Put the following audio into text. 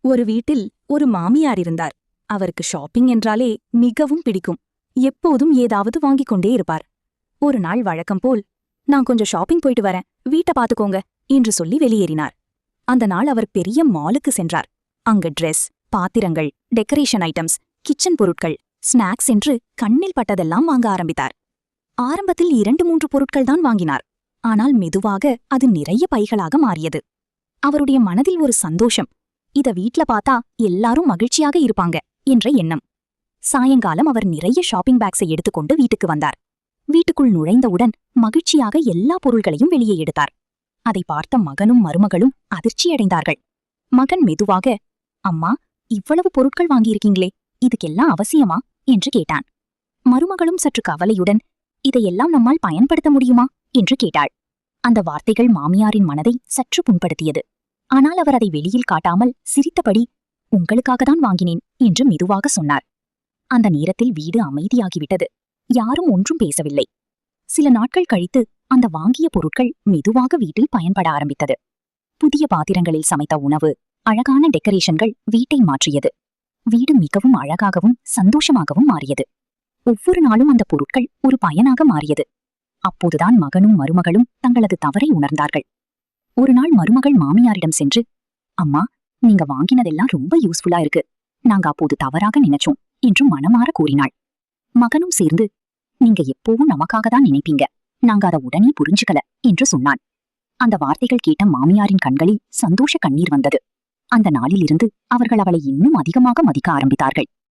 ஒரு வீட்டில் ஒரு மாமியார் இருந்தார். அவருக்கு ஷாப்பிங் என்றாலே மிகவும் பிடிக்கும். எப்போதும் ஏதாவது வாங்கிக் கொண்டே இருப்பார். ஒரு நாள் வழக்கம் போல், நான் கொஞ்சம் ஷாப்பிங் போயிட்டு வரேன், வீட்டை பாத்துக்கோங்க என்று சொல்லி வெளியேறினார். அந்த நாள் அவர் பெரிய மாலுக்கு சென்றார். அங்க ட்ரெஸ், பாத்திரங்கள், டெக்கரேஷன் ஐட்டம்ஸ், கிச்சன் பொருட்கள், ஸ்நாக்ஸ் என்று கண்ணில் பட்டதெல்லாம் வாங்க ஆரம்பித்தார். ஆரம்பத்தில் 2-3 பொருட்கள் தான் வாங்கினார். ஆனால் மெதுவாக அது நிறைய பைகளாக மாறியது. அவருடைய மனதில் ஒரு சந்தோஷம், இத வீட்ல பார்த்தா எல்லாரும் மகிழ்ச்சியாக இருப்பாங்க என்ற எண்ணம். சாயங்காலம் அவர் நிறைய ஷாப்பிங் பேக்ஸை எடுத்துக்கொண்டு வீட்டுக்கு வந்தார். வீட்டுக்குள் நுழைந்தவுடன் மகிழ்ச்சியாக எல்லா பொருள்களையும் வெளியே எடுத்தார். அதை பார்த்த மகனும் மருமகளும் அதிர்ச்சியடைந்தார்கள். மகன் மெதுவாக, அம்மா, இவ்வளவு பொருட்கள் வாங்கியிருக்கீங்களே, இதுக்கெல்லாம் அவசியமா என்று கேட்டான். மருமகளும் சற்று கவலையுடன், இதையெல்லாம் நம்மால் பயன்படுத்த முடியுமா என்று கேட்டாள். அந்த வார்த்தைகள் மாமியாரின் மனதை சற்று புண்படுத்தியது. ஆனால் அவர் அதை வெளியில் காட்டாமல் சிரித்தபடி, உங்களுக்காகத்தான் வாங்கினேன் என்று மெதுவாக சொன்னார். அந்த நேரத்தில் வீடு அமைதியாகிவிட்டது. யாரும் ஒன்றும் பேசவில்லை. சில நாட்கள் கழித்து அந்த வாங்கிய பொருட்கள் மெதுவாக வீட்டில் பயன்பட ஆரம்பித்தது. புதிய பாத்திரங்களில் சமைத்த உணவு, அழகான டெக்கரேஷன்கள் வீட்டை மாற்றியது. வீடு மிகவும் அழகாகவும் சந்தோஷமாகவும் மாறியது. ஒவ்வொரு நாளும் அந்த பொருட்கள் ஒரு பயனாக மாறியது. அப்போதுதான் மகனும் மருமகளும் தங்களது தவறை உணர்ந்தார்கள். ஒரு நாள் மருமகள் மாமியாரிடம் சென்று, அம்மா, நீங்க வாங்கினதெல்லாம் ரொம்ப யூஸ்ஃபுல்லா இருக்கு, நாங்க அப்போது தவறாக நினைச்சோம் என்று மனமாற கூறினாள். மகனும் சேர்ந்து, நீங்க எப்பவும் நமக்காக தான் நினைப்பீங்க, நாங்க அதை உடனே புரிஞ்சுக்கல என்று சொன்னான். அந்த வார்த்தைகள் கேட்ட மாமியாரின் கண்களில் சந்தோஷ கண்ணீர் வந்தது. அந்த நாளிலிருந்து அவர்கள் அவளை இன்னும் அதிகமாக மதிக்க ஆரம்பித்தார்கள்.